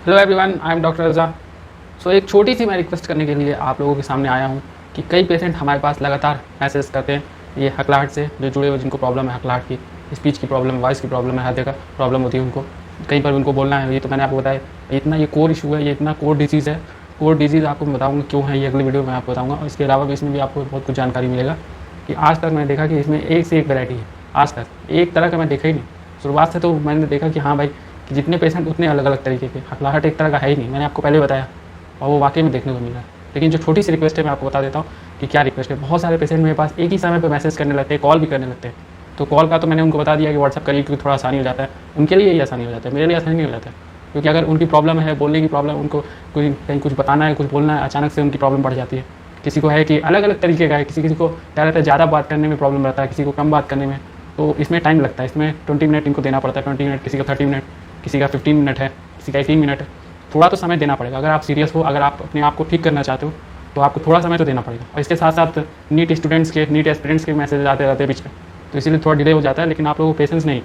Hello everyone, I am doctor Raza. So एक छोटी सी मैं रिक्वेस्ट करने के लिए आप लोगों के सामने आया हूँ कि कई पेशेंट हमारे पास लगातार मैसेज करते हैं ये हकलाहट से जो जुड़े हुए, जिनको प्रॉब्लम है हकलाहट की, स्पीच की प्रॉब्लम, वॉइस की प्रॉब्लम है, हर जगह प्रॉब्लम होती है उनको। कहीं पर उनको बोलना है, ये तो मैंने आपको बताया, इतना ये कोर इशू है, ये इतना कोर डिजीज़ है। कोर डिजीज़ आपको मैं बताऊँगा क्यों है, ये अगली वीडियो में आपको बताऊँगा। और इसके अलावा भी इसमें भी आपको बहुत कुछ जानकारी मिलेगा कि आज तक मैंने देखा कि इसमें एक से एक वैरायटी है। आज तक एक तरह का मैं देखा ही नहीं। शुरुआत से तो मैंने देखा कि हाँ भाई, कि जितने पेशेंट उतने अलग अलग तरीके के, हकलाहट एक तरह का है ही नहीं, मैंने आपको पहले बताया और वो वाकई में देखने को मिला है। लेकिन जो छोटी सी रिक्वेस्ट है मैं आपको बता देता हूँ कि क्या रिक्वेस्ट है। बहुत सारे पेशेंट मेरे पास एक ही समय पर मैसेज करने लगते हैं, कॉल भी करने लगते हैं। तो कॉल का तो मैंने उनको बता दिया कि व्हाट्सअप करिए, क्योंकि थोड़ा आसानी हो जाता है, उनके लिए ही आसानी हो जाता है, मेरे लिए आसानी नहीं हो जाता है। क्योंकि अगर उनकी प्रॉब्लम है, बोलने की प्रॉब्लम, उनको कोई कहीं कुछ बताना है, कुछ बोलना है, अचानक से उनकी प्रॉब्लम बढ़ जाती है। किसी को है कि अलग अलग तरीके का है, किसी किसी को क्या रहता है, ज़्यादा बात करने में प्रॉब्लम रहता है, किसी को कम बात करने में। तो इसमें टाइम लगता है, इसमें 20 मिनट इनको देना पड़ता है, 20 मिनट, किसी का 30 मिनट, किसी का 15 मिनट है, किसी का 18 मिनट है। थोड़ा तो समय देना पड़ेगा। अगर आप सीरियस हो, अगर आप अपने आप को ठीक करना चाहते हो, तो आपको थोड़ा समय तो देना पड़ेगा। और इसके साथ साथ नीट स्टूडेंट्स के, नीट एस्पिरेंट्स के मैसेज आते रहते हैं बीच में, तो इसीलिए थोड़ा डिले हो जाता है। लेकिन आप लोगों को पेशेंस नहीं,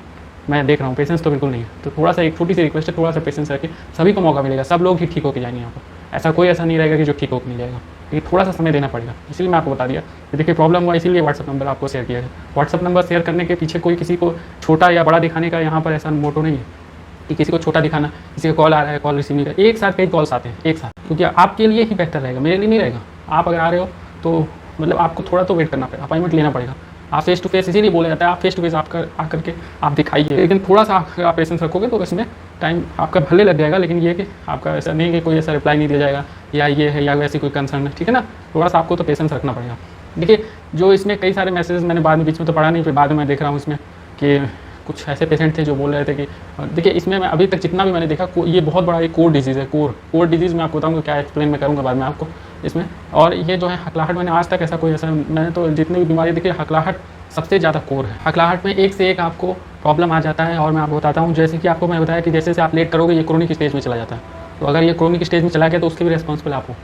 मैं देख रहा हूँ, पेशेंस तो बिल्कुल नहीं है। तो थोड़ा सा एक छोटी सी रिक्वेस्ट है, थोड़ा सा पेशेंस रखिए, सभी को मौका मिलेगा, सब लोग ही ठीक होकर जाएंगे यहाँ पर। ऐसा नहीं रहेगा कि जो ठीक होकर नहीं जाएगा, लेकिन थोड़ा सा समय देना पड़ेगा। इसलिए मैं आपको बता दिया कि देखिए प्रॉब्लम हुआ, इसीलिए व्हाट्सअप नंबर आपको शेयर किया है। व्हाट्सअप नंबर शेयर करने के पीछे कोई किसी को छोटा या बड़ा दिखाने का यहाँ पर ऐसा मोटो नहीं है कि किसी को छोटा दिखाना, किसी का कॉल आ रहा है, कॉल रिसीव नहीं कर, एक साथ कई कॉल्स आते हैं एक साथ, क्योंकि आपके लिए ही बेहतर रहेगा, मेरे लिए नहीं रहेगा। आप अगर आ रहे हो तो मतलब आपको थोड़ा तो वेट करना पड़ेगा, अपॉइंटमेंट लेना पड़ेगा। आप फेस टू फेस इसीलिए बोला जाता है, आप फेस टू फेस आकर के आप दिखाइए। लेकिन थोड़ा सा आप पेशेंस रखोगे तो इसमें टाइम आपका भले लग जाएगा, लेकिन ये कि आपका ऐसा नहीं कि कोई ऐसा रिप्लाई नहीं दिया जाएगा या ये है या वैसी कोई कंसर्न है, ठीक है ना। थोड़ा सा आपको तो पेशेंस रखना पड़ेगा। देखिए जो इसमें कई सारे मैसेजेस मैंने बाद में, बीच में तो पढ़ा नहीं, फिर बाद में मैं देख रहा हूँ इसमें कि कुछ ऐसे पेशेंट थे जो बोल रहे थे कि देखिए इसमें मैं अभी तक जितना भी मैंने देखा, ये बहुत बड़ा एक कोर डिजीज़ है। कोर डिजीज़ मैं आपको बताऊँगा, क्या एक्सप्लेन मैं करूँगा बाद में आपको इसमें। और ये जो है हकलाहट, मैंने आज तक ऐसा मैंने तो जितनी भी बीमारी देखी, हकलाहट सबसे ज़्यादा कोर है। हकलाहट में एक से एक आपको प्रॉब्लम आ जाता है। और मैं आपको बताता हूँ, जैसे कि आपको मैं बताया कि जैसे आप लेट करोगे ये क्रोनिक स्टेज में चला जाता है। तो अगर ये क्रोनिक स्टेज में चला गया तो उसके भी रिस्पॉन्सिबल आप हो।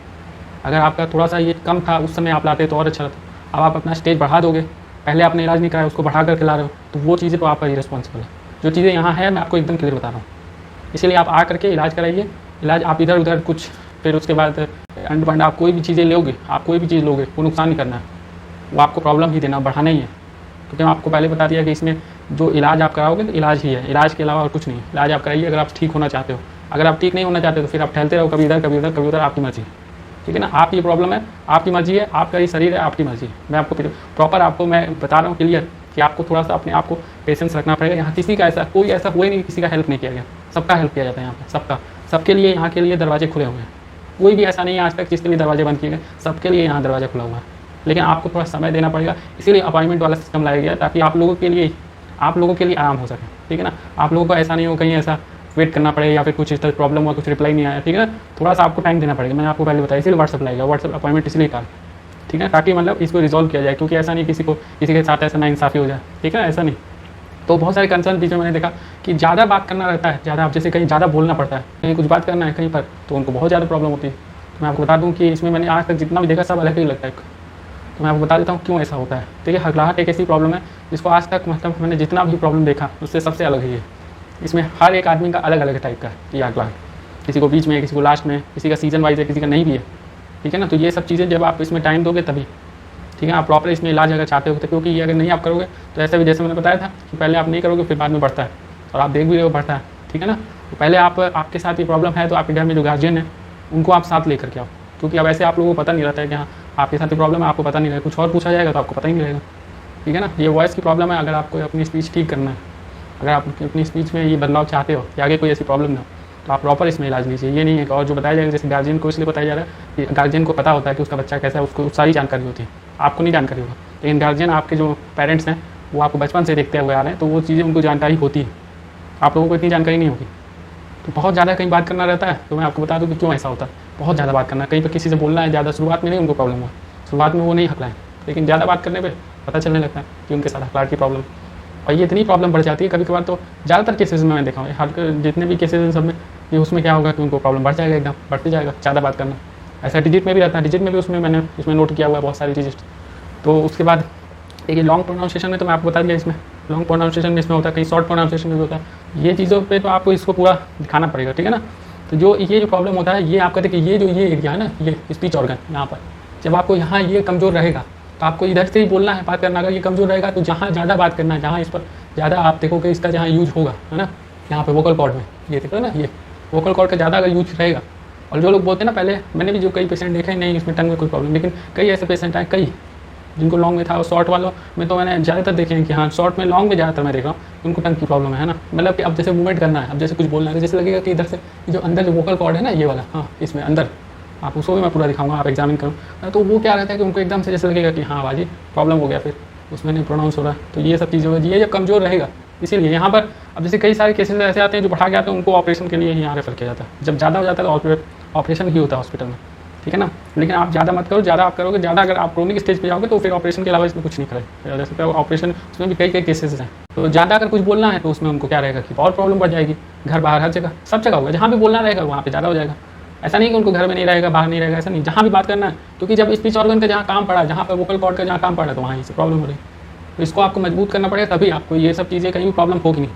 अगर आपका थोड़ा सा ये कम था, उस समय आप लाते तो और अच्छा रहता। अब आप अपना स्टेज बढ़ा दोगे, पहले आपने इलाज नहीं कराया, उसको बढ़ा कर खिला रहे हो, तो वो चीज़ें तो आपका ही रिस्पॉन्सिबल है। जो चीज़ें यहाँ है मैं आपको एकदम क्लियर बता रहा हूँ। इसीलिए आप आ करके इलाज कराइए। इलाज आप इधर उधर कुछ, फिर उसके बाद अंड पंड आप कोई भी चीज़ें लोगे, आप कोई भी चीज़ लोगे, वो नुकसान नहीं करना है, वो आपको प्रॉब्लम ही देना, बढ़ाना ही है। क्योंकि मैं आपको पहले बता दिया कि इसमें जो इलाज आप कराओगे तो इलाज ही है, इलाज के अलावा और कुछ नहीं है। इलाज आप कराइए अगर आप ठीक होना चाहते हो। अगर आप ठीक नहीं होना चाहते तो फिर आप टहलते रहो, कभी इधर कभी उधर कभी उधर, आपकी मर्जी है, ठीक है ना। आपकी प्रॉब्लम है, आपकी मर्जी है, आपका ये शरीर है, आपकी मर्जी है। मैं आपको प्रॉपर आपको मैं बता रहा हूँ क्लियर कि आपको थोड़ा सा अपने आप को पेशेंस रखना पड़ेगा। यहाँ किसी का ऐसा कोई ऐसा हुआ ही नहीं, किसी का हेल्प नहीं किया गया, सबका हेल्प किया जाता है यहाँ पर, सबका, सबके लिए यहाँ के लिए दरवाजे खुले हुए हैं। कोई भी ऐसा नहीं है आज तक जिसके लिए दरवाजे बंद किए गए, सबके लिए यहाँ दरवाजा खुला हुआ है। लेकिन आपको थोड़ा समय देना पड़ेगा, इसीलिए अपॉइंटमेंट वाला सिस्टम लाया गया है, ताकि आप लोगों के लिए आराम हो सके, ठीक है ना। आप लोगों को ऐसा नहीं हो कहीं ऐसा वेट करना पड़े या फिर कुछ इस तरह प्रॉब्लम हुआ, कुछ रिप्लाई नहीं आया, ठीक है ना। थोड़ा सा आपको टाइम देना पड़ेगा, मैंने आपको पहले बताया, इसीलिए व्हाट्सअप लाएगा, व्हाट्सअप अपॉइंटमेंट इसलिए कहा, ठीक है, ताकि मतलब इसको रिजॉल्व किया जाए। क्योंकि ऐसा नहीं किसी के साथ ऐसा नाइंसाफ़ी हो जाए, ठीक है ना, ऐसा नहीं। तो बहुत सारे कंसर्न बीच में मैंने देखा कि ज़्यादा बात करना रहता है, ज़्यादा, आप जैसे कहीं ज़्यादा बोलना पड़ता है, कहीं कुछ बात करना है कहीं पर, तो उनको बहुत ज़्यादा प्रॉब्लम होती है। तो मैं आपको बता दूँ कि इसमें मैंने आज तक जितना भी देखा सब अलग ही लगता है। तो मैं आपको बता देता हूँ क्यों ऐसा होता है। देखिए हकलाहट एक ऐसी प्रॉब्लम है जिसको आज तक मतलब मैंने जितना भी प्रॉब्लम देखा उससे सबसे अलग ही है। इसमें हर एक आदमी का अलग अलग टाइप का है ये हकलाहट, किसी को बीच में, किसी को लास्ट में, किसी का सीजन वाइज है, किसी का नहीं भी है, ठीक है ना। तो ये सब चीज़ें जब आप इसमें टाइम दोगे तभी, ठीक है, आप प्रॉपर इसमें इलाज अगर चाहते हो तो, क्योंकि ये अगर नहीं आप करोगे तो ऐसा भी, जैसे मैंने बताया था कि पहले आप नहीं करोगे फिर बाद में बढ़ता है, और आप देख भी रहे हो बढ़ता है, ठीक है ना। तो पहले आपके साथ ये प्रॉब्लम है तो आपके घर में जो गार्जियन है उनको आप साथ लेकर के आओ, क्योंकि अब ऐसे आप लोगों को पता नहीं रहता है कि हाँ आपके साथ ये प्रॉब्लम है, आपको पता नहीं रहेगा, कुछ और पूछा जाएगा तो आपको पता ही नहीं रहेगा, ठीक है ना। ये वॉइस की प्रॉब्लम है। अगर आपको अपनी स्पीच ठीक करना है, अगर आप अपनी स्पीच में ये बदलाव चाहते हो कि आगे कोई ऐसी प्रॉब्लम ना हो, तो आप प्रॉपर इसमें इलाज लीजिए। ये नहीं है कि और जो बताया जाएगा, जैसे गार्जियन को इसलिए बताया जा रहा है कि गार्जियन को पता होता है कि उसका बच्चा कैसा है, उसको सारी जानकारी होती है, आपको नहीं जानकारी होगा। लेकिन गार्जियन, आपके जो पेरेंट्स हैं, वो आपको बचपन से देखते हुए आ रहे हैं, तो वो चीज़ें उनको जानकारी होती है, आप लोगों को इतनी जानकारी नहीं होगी। तो बहुत ज़्यादा कहीं बात करना रहता है। तो मैं आपको बता दूँ कि क्यों ऐसा होता है, बहुत ज़्यादा बात करना, कहीं पर किसी से बोलना है ज़्यादा, शुरुआत में नहीं उनको प्रॉब्लम हुआ, शुरुआत में वो नहीं हकलाएँ, लेकिन ज़्यादा बात करने पर पता चलने लगता है कि उनके साथ हकलाहट की प्रॉब्लम। और ये इतनी प्रॉब्लम बढ़ जाती है कभी कभार, तो ज़्यादातर केसेस में मैं देखा हूँ, हल्के जितने भी केसेस हैं सब में, ये उसमें क्या होगा कि उनको प्रॉब्लम बढ़ जाएगा, एकदम बढ़ते जाएगा ज़्यादा बात करना। ऐसा डिजिट में भी रहता है, डिजिट में भी उसमें मैंने इसमें नोट किया हुआ है बहुत सारी चीज़ें। तो उसके बाद देखिए लॉन्ग प्रोनाउंसिएशन में तो मैं आपको बता दिया, इसमें लॉन्ग प्रोनाउंसिएशन में इसमें होता है, कहीं शॉर्ट प्रोनाउंसिएशन में होता है। ये चीज़ों पे तो आपको इसको पूरा दिखाना पड़ेगा, ठीक है ना। तो जो ये जो प्रॉब्लम होता है, ये आपका देखिए ये जो ये एरिया है ना, ये स्पीच ऑर्गन यहाँ पर, जब आपको यहाँ ये कमज़ोर रहेगा तो आपको इधर से ही बोलना है, बात करना। अगर ये कमज़ोर रहेगा तो जहाँ ज़्यादा बात करना है, जहाँ इस पर ज़्यादा आप देखोगे इसका जहाँ यूज होगा, है ना, यहाँ पे वोकल कॉर्ड में, ये देखो ना, ये वोकल कॉर्ड का ज़्यादा अगर यूज रहेगा। और जो लोग बोलते हैं ना, पहले मैंने भी जो कई पेशेंट देखे, नहीं इसमें टंग में कोई प्रॉब्लम, लेकिन कई ऐसे पेशेंट आए, कई जिनको लॉन्ग में था, और शॉर्ट वालों में तो मैंने ज़्यादातर देखे हैं कि हाँ शॉर्ट में, लॉन्ग में ज़्यादातर मैं देख रहा हूँ उनको टंग की प्रॉब्लम है ना। मतलब कि अब जैसे मूवमेंट करना है, अब जैसे कुछ बोलना है, जैसे लगेगा कि इधर से जो अंदर जो वोकल कॉर्ड है ना, ये वाला, हाँ इसमें अंदर, आप उसको भी मैं पूरा दिखाऊंगा, आप एग्जामिन करो। तो वो क्या रहता है कि उनको एकदम से जैसे लगेगा कि हाँ बाजी प्रॉब्लम हो गया, फिर उसमें नहीं प्रोनाउंस हो रहा है। तो ये सब चीज़ें होगी, ये जब कमज़ोर रहेगा, इसीलिए यहाँ पर अब जैसे कई सारे केसेस ऐसे आते हैं जो बढ़ा के आते हैं, उनको ऑपरेशन के लिए ही यहाँ रेफर किया जाता है। जब ज़्यादा हो जाता है तो ऑपरेशन ही होता है हॉस्पिटल में, ठीक है ना। लेकिन आप ज़्यादा मत करो, ज़्यादा आप करोगे, ज़्यादा अगर आप क्रोनिक स्टेज पे जाओगे तो फिर ऑपरेशन के अलावा इसमें कुछ नहीं करें। जैसे ऑपरेशन उसमें भी कई केसेस हैं, तो ज़्यादा अगर कुछ बोलना है तो उसमें उनको क्या रहेगा कि और प्रॉब्लम बढ़ जाएगी। घर बाहर हर जगह, सब जगह होगा, जहाँ भी बोलना रहेगा वहाँ पे ज़्यादा हो जाएगा। ऐसा नहीं कि उनको घर में नहीं रहेगा, बाहर नहीं रहेगा, ऐसा नहीं, जहाँ भी बात करना है, क्योंकि जब स्पीच ऑर्गन का जहाँ काम पड़ा, जहाँ पर वोकल कॉर्ड का जहाँ काम पड़ा, तो वहाँ से प्रॉब्लम हो रही है। तो इसको आपको मजबूत करना पड़ेगा, तभी आपको ये सब चीज़ें कहीं भी प्रॉब्लम होगी नहीं।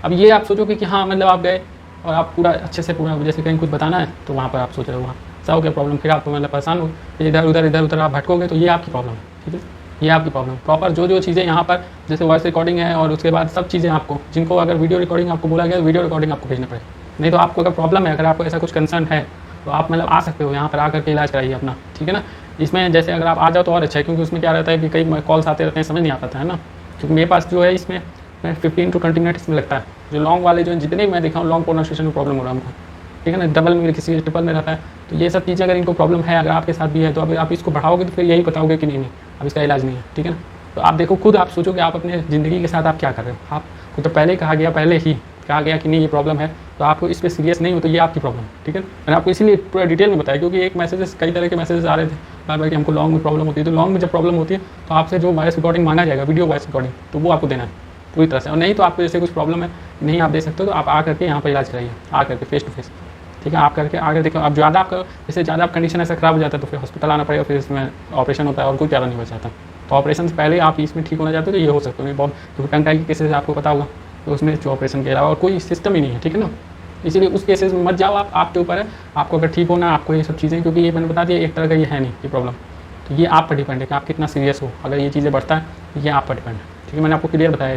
अब ये आप सोचोगे कि हाँ मतलब आप गए और आप पूरा अच्छे से पूरा जैसे कहीं कुछ बताना है, तो वहाँ पर आप सोच रहे हो वहाँ ऐसा हो गया प्रॉब्लम, फिर आप मतलब परेशान हो, इधर उधर आप भटकोगे, तो ये आपकी प्रॉब्लम है, ठीक है। ये आपकी प्रॉब्लम प्रॉपर जो चीज़ें यहाँ पर जैसे वॉइस रिकॉर्डिंग है, और उसके बाद सब चीज़ें आपको, जिनको अगर वीडियो रिकॉर्डिंग आपको बोला गया, वीडियो रिकॉर्डिंग आपको भेजना पड़ेगा। नहीं तो आपको अगर प्रॉब्लम है, अगर आपको ऐसा कुछ कंसर्न है, तो आप मतलब आ सकते हो यहाँ पर आकर के इलाज कराइए अपना, ठीक है ना। इसमें जैसे अगर आप आ जाओ तो और अच्छा है, क्योंकि उसमें क्या रहता है कि कई कॉल्स आते रहते हैं, समझ नहीं आ पाता है ना। क्योंकि मेरे पास जो है इसमें 15 to 20 मिनट इसमें लगता है। जो लॉन्ग वाले जो जितने मैं देखा हूँ, लॉन्ग प्रोनाउंसिएशन में प्रॉब्लम हो रहा है हमको, ठीक है ना, डबल में किसी ट्रिपल में रहता है। तो ये सब चीज़ें अगर इनको प्रॉब्लम है, अगर आपके साथ भी है, तो अब आप इसको बढ़ाओगे तो फिर यही बताओगे कि नहीं अब इसका इलाज नहीं है, ठीक है ना। तो आप देखो खुद, आप सोचो कि आप अपने ज़िंदगी के साथ आप क्या कर रहे हो। आपको तो पहले ही कहा गया कि नहीं ये प्रॉब्लम है, तो आपको इस पर सीरियस नहीं हो, तो ये आपकी प्रॉब्लम है, ठीक है। मैंने आपको इसीलिए पूरा डिटेल में बताया, क्योंकि एक मैसेजेस, कई तरह के मैसेजेस आ रहे थे बार बार कि हमको लॉन्ग में प्रॉब्लम होती है। तो लॉन्ग में जब प्रॉब्लम होती है तो आपसे जो वॉइस रिकॉर्डिंग मांगा जाएगा, वीडियो वॉइस रिकॉर्डिंग, तो वो आपको देना है पूरी तरह से। और नहीं तो आपको जैसे कुछ प्रॉब्लम है नहीं आप दे सकते हो, तो आप आ करके यहाँ पर इलाज कराइए, आ करके फेस टू फेस, ठीक है। आप करके आगे देखो, अब ज़्यादा आपका जैसे ज़्यादा कंडीशन ऐसा खराब हो जाता है तो फिर हॉस्पिटल आना पड़ेगा, फिर इसमें ऑपरेशन होता है और कोई चारा नहीं बच जाता। तो ऑपरेशन से पहले आप इसमें ठीक होना चाहते हो तो ये हो सकता है। बहुत क्योंकि टंग टाई के केसेस आपको पता होगा, तो उसमें जो ऑपरेशन के अलावा और कोई सिस्टम ही नहीं है, ठीक है ना। इसीलिए उस केसेस में मत जाओ, आपके ऊपर है, आपको अगर ठीक होना, आपको ये सब चीज़ें, क्योंकि ये मैंने बता दिया एक तरह का ये है नहीं ये प्रॉब्लम, तो ये आप पर डिपेंड है कि आप कितना सीरियस हो। अगर ये चीज़ें बढ़ता है, ये आप पर डिपेंड है, ठीक है। मैंने आपको क्लियर बताया।